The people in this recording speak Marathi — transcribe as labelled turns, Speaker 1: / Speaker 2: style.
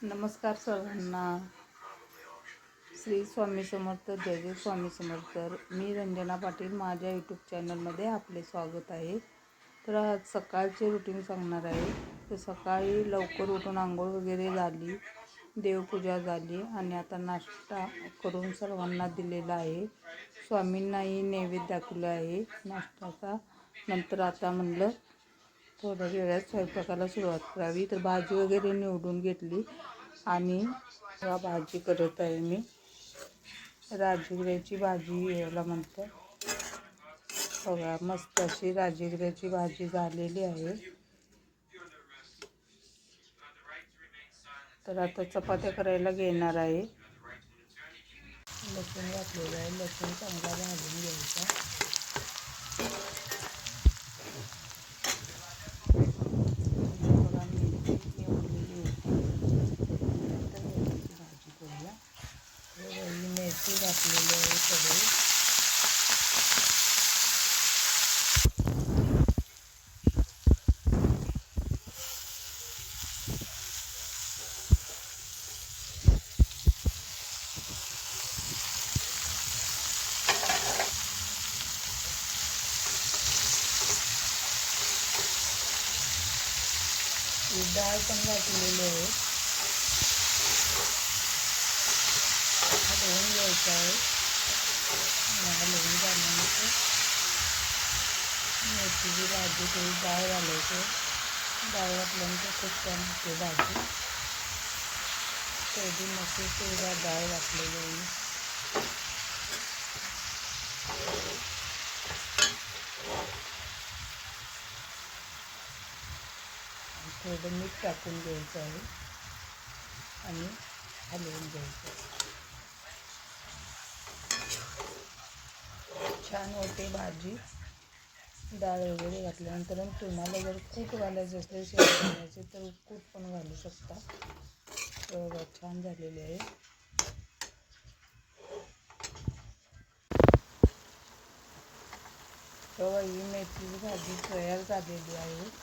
Speaker 1: नमस्कार सर्वांना. श्री स्वामी समर्थ. जय जय स्वामी समर्थ. मी रंजना पाटील. माझ्या यूट्यूब चॅनलमध्ये आपले स्वागत आहे. तर आज सकाळचे रुटीन सांगणार आहे. तर सकाळी लवकर उठून आंघोळ वगैरे झाली, देवपूजा झाली आणि आता नाश्ता करून सर्वांना दिलेला आहे. स्वामींनाही नैवेद्य दाखवला आहे नाश्त्याचा. नंतर आता म्हणलं थोड्या वेळात स्वयंपाकाला सुरुवात करावी. तर भाजी वगैरे निवडून घेतली आणि भाजी करत आहे मी. राजगिऱ्याची भाजी याला म्हणतात बघा. मस्त अशी राजगिऱ्याची भाजी झालेली आहे. तर आता चपात्या करायला घेणार आहे. लसूण घातलेलं आहे. लसूण चांगला भाजून घ्यायचा. मेथी घातलेली आहे सगळी. डाळ पण घातलेली आहे. हलवून घ्यायचं आहे. हलवून झाल्यानंतर मेथीची भाजी थोडी डाळ घालायची. डाळ घातल्यानंतर खूप छान होते भाजी. थोडी मस्त डाळ घातलेली आहे. थोडं मीठ टाकून घ्यायचं आहे आणि हलवून घ्यायचं. छान होते भाजी डाळ वगैरे घातल्यानंतर. तुम्हाला जर कूट घालायचं असेल शेंगदाण्याचे तर कूट पण घालू शकता. तर छान झालेले आहे. तेव्हा ही मेथीची भाजी तयार झालेली आहे.